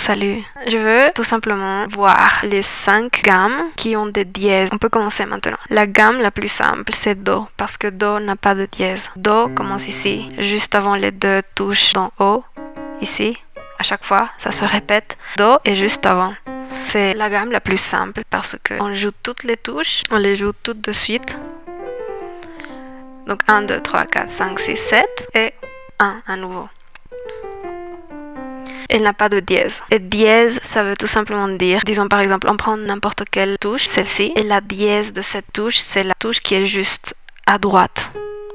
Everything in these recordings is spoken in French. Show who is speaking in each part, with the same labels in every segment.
Speaker 1: Salut, je veux tout simplement voir les 5 gammes qui ont des dièses. On peut commencer maintenant. La gamme la plus simple, c'est Do, parce que Do n'a pas de dièse. Do commence ici, juste avant les deux touches dans O, ici. À chaque fois, ça se répète. Do est juste avant. C'est la gamme la plus simple parce qu'on joue toutes les touches, on les joue toutes de suite. Donc 1, 2, 3, 4, 5, 6, 7 et 1 à nouveau. Elle n'a pas de dièse. Et dièse, ça veut tout simplement dire, disons par exemple, on prend n'importe quelle touche, celle-ci, et la dièse de cette touche, c'est la touche qui est juste à droite.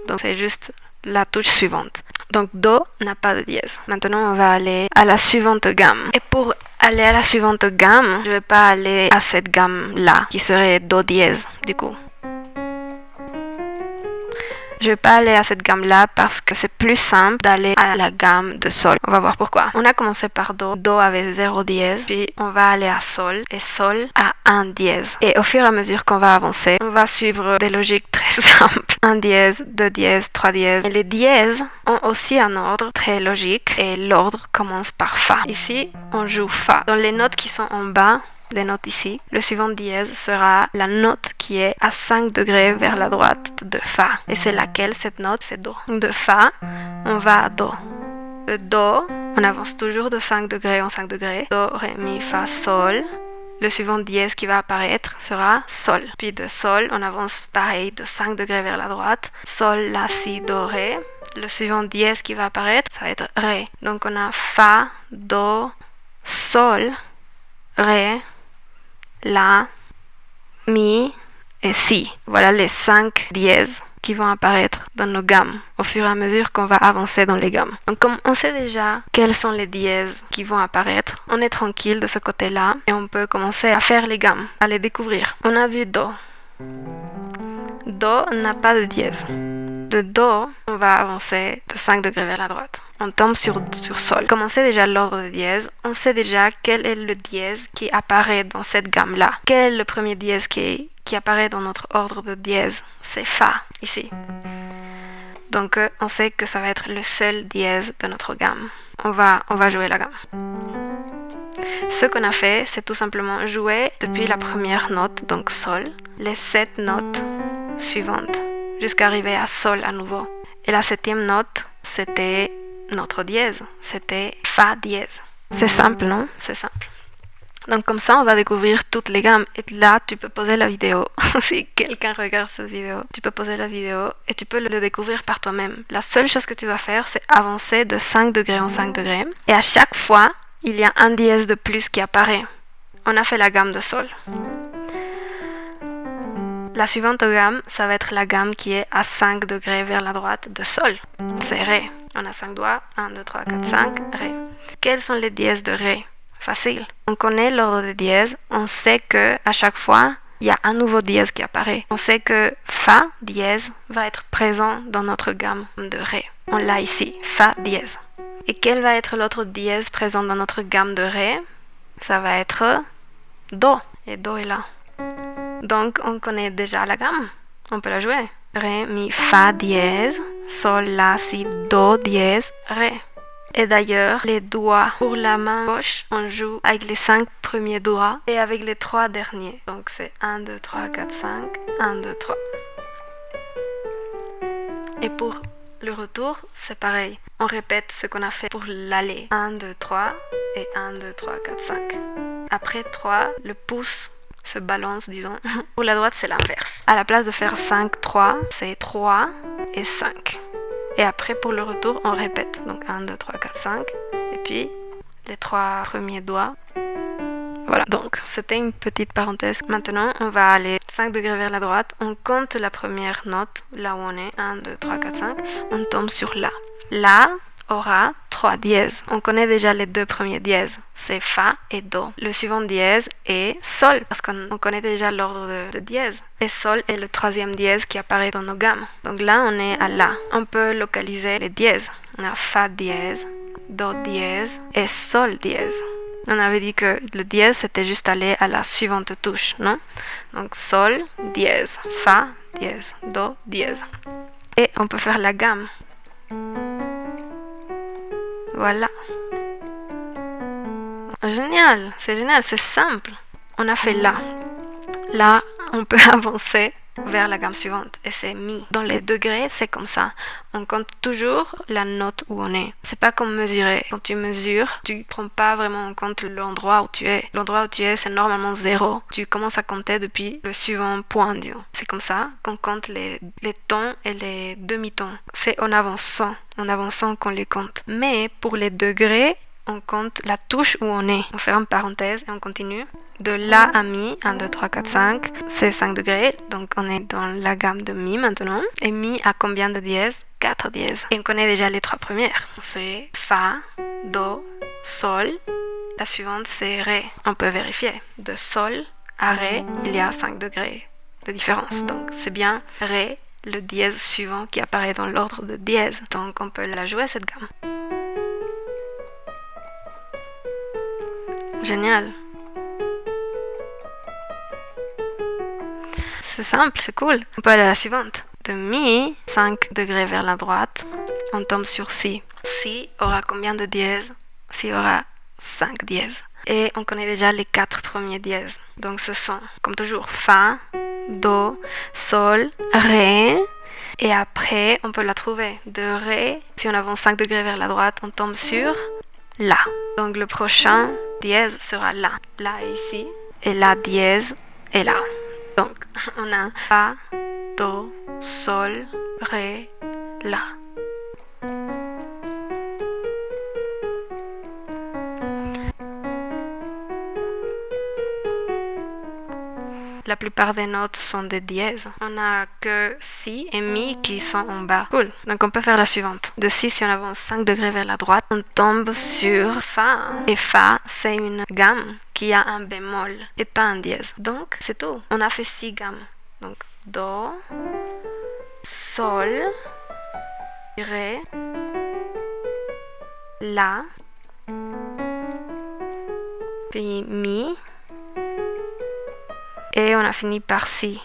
Speaker 1: Donc c'est juste la touche suivante. Donc Do n'a pas de dièse. Maintenant, on va aller à la suivante gamme. Et pour aller à la suivante gamme, je ne vais pas aller à cette gamme-là, qui serait Do dièse, du coup. Je ne vais pas aller à cette gamme-là parce que c'est plus simple d'aller à la gamme de Sol. On va voir pourquoi. On a commencé par Do. Do avait 0 dièse. Puis on va aller à Sol. Et Sol a 1 dièse. Et au fur et à mesure qu'on va avancer, on va suivre des logiques très simples. 1 dièse, 2 dièses, 3 dièses. Et les dièses ont aussi un ordre très logique. Et l'ordre commence par Fa. Ici, on joue Fa. Dans les notes qui sont en bas, les notes ici, le suivant dièse sera la note qui est à 5 degrés vers la droite de Fa. Et c'est laquelle cette note? C'est Do. De Fa, on va à Do. De Do, on avance toujours de 5 degrés en 5 degrés. Do, Ré, Mi, Fa, Sol. Le suivant dièse qui va apparaître sera Sol. Puis de Sol, on avance pareil de 5 degrés vers la droite. Sol, La, Si, Do, Ré. Le suivant dièse qui va apparaître, ça va être Ré. Donc on a Fa, Do, Sol, Ré, La, Mi et Si. Voilà les 5 dièses qui vont apparaître dans nos gammes au fur et à mesure qu'on va avancer dans les gammes. Donc comme on sait déjà quelles sont les dièses qui vont apparaître, on est tranquille de ce côté-là et on peut commencer à faire les gammes, à les découvrir. On a vu Do. Do n'a pas de dièse. De Do, on va avancer de 5 degrés vers la droite. On tombe sur Sol. Comme on sait déjà l'ordre de dièse, on sait déjà quel est le dièse qui apparaît dans cette gamme-là. Quel est le premier dièse qui apparaît dans notre ordre de dièse? C'est Fa, ici. Donc on sait que ça va être le seul dièse de notre gamme. On va jouer la gamme. Ce qu'on a fait, c'est tout simplement jouer depuis la première note, donc Sol, les 7 notes suivantes, jusqu'à arriver à Sol à nouveau. Et la 7e note, c'était notre dièse, c'était Fa dièse. C'est simple, non? C'est simple. Donc comme ça, on va découvrir toutes les gammes. Et là, tu peux poser la vidéo. Si quelqu'un regarde cette vidéo, tu peux poser la vidéo et tu peux le découvrir par toi-même. La seule chose que tu vas faire, c'est avancer de 5 degrés en 5 degrés. Et à chaque fois, il y a un dièse de plus qui apparaît. On a fait la gamme de Sol. La suivante gamme, ça va être la gamme qui est à 5 degrés vers la droite de Sol. C'est Ré. On a 5 doigts. 1, 2, 3, 4, 5. Ré. Quels sont les dièses de Ré? Facile. On connaît l'ordre des dièses. On sait que à chaque fois, il y a un nouveau dièse qui apparaît. On sait que Fa dièse va être présent dans notre gamme de Ré. On l'a ici. Fa dièse. Et quel va être l'autre dièse présent dans notre gamme de Ré? Ça va être Do. Et Do est là. Donc, on connaît déjà la gamme. On peut la jouer. Ré, Mi, Fa dièse, Sol, La, Si, Do dièse, Ré. Et d'ailleurs, les doigts pour la main gauche, on joue avec les 5 premiers doigts et avec les 3 derniers. Donc, c'est 1, 2, 3, 4, 5. 1, 2, 3. Et pour le retour, c'est pareil. On répète ce qu'on a fait pour l'aller. 1, 2, 3 et 1, 2, 3, 4, 5. Après 3, le pouce se balance, disons. Pour la droite, c'est l'inverse. À la place de faire 5, 3, c'est 3 et 5. Et après, pour le retour, on répète. Donc 1, 2, 3, 4, 5. Et puis, les 3 premiers doigts. Voilà. Donc, c'était une petite parenthèse. Maintenant, on va aller 5 degrés vers la droite. On compte la première note, là où on est. 1, 2, 3, 4, 5. On tombe sur La. La aura 3 dièses. On connaît déjà les 2 premiers dièses. C'est Fa et Do. Le suivant dièse est Sol, parce qu'on connaît déjà l'ordre de dièse. Et Sol est le 3e dièse qui apparaît dans nos gammes. Donc là, on est à La. On peut localiser les dièses. On a Fa dièse, Do dièse et Sol dièse. On avait dit que le dièse, c'était juste aller à la suivante touche, non? Donc Sol, dièse, Fa, dièse, Do, dièse. Et on peut faire la gamme. Voilà. Génial, c'est simple. On a fait La. Là, on peut avancer vers la gamme suivante et c'est Mi. Dans les degrés, c'est comme ça. On compte toujours la note où on est. C'est pas comme mesurer. Quand tu mesures, tu prends pas vraiment en compte l'endroit où tu es. L'endroit où tu es, c'est normalement 0. Tu commences à compter depuis le suivant point, disons. C'est comme ça qu'on compte les tons et les demi-tons. C'est en avançant qu'on les compte. Mais pour les degrés, on compte la touche où on est. On ferme parenthèse et on continue. De La à Mi, 1, 2, 3, 4, 5, c'est 5 degrés. Donc on est dans la gamme de Mi maintenant. Et Mi a combien de dièses? 4 dièses. Et on connaît déjà les 3 premières. C'est Fa, Do, Sol. La suivante c'est Ré. On peut vérifier. De Sol à Ré, il y a 5 degrés de différence. Donc c'est bien Ré, le dièse suivant qui apparaît dans l'ordre de dièse. Donc on peut la jouer cette gamme. Génial. C'est simple, c'est cool. On peut aller à la suivante. De Mi, 5 degrés vers la droite, on tombe sur Si. Si aura combien de dièses? Si aura 5 dièses. Et on connaît déjà les 4 premiers dièses. Donc ce sont, comme toujours, Fa, Do, Sol, Ré. Et après, on peut la trouver. De Ré, si on avance 5 degrés vers la droite, on tombe sur La. Donc le prochain dièse sera La. La est ici. Et La dièse est là. Donc on a Fa, Do, Sol, Ré, La. La plupart des notes sont des dièses. On n'a que Si et Mi qui sont en bas. Cool. Donc on peut faire la suivante. De Si, si on avance 5 degrés vers la droite, on tombe sur Fa. Et Fa, c'est une gamme qui a un bémol et pas un dièse. Donc c'est tout. On a fait 6 gammes. Donc Do, Sol, Ré, La, puis Mi. Et on a fini par Si.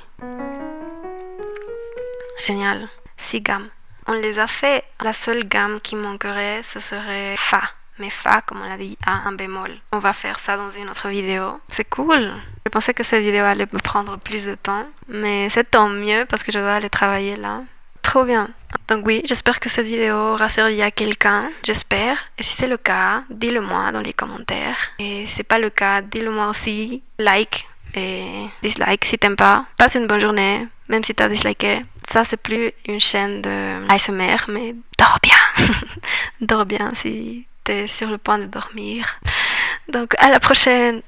Speaker 1: Génial. 6 gammes. On les a fait. La seule gamme qui manquerait, ce serait Fa. Mais Fa, comme on l'a dit, a un bémol. On va faire ça dans une autre vidéo. C'est cool. Je pensais que cette vidéo allait me prendre plus de temps. Mais c'est tant mieux parce que je dois aller travailler là. Trop bien. Donc oui, j'espère que cette vidéo aura servi à quelqu'un. J'espère. Et si c'est le cas, dis-le moi dans les commentaires. Et si c'est pas le cas, dis-le moi aussi. Like et dislike si t'aimes pas. Passe une bonne journée, même si t'as disliké. Ça, c'est plus une chaîne de ASMR, mais dors bien. Dors bien si t'es sur le point de dormir. Donc, à la prochaine.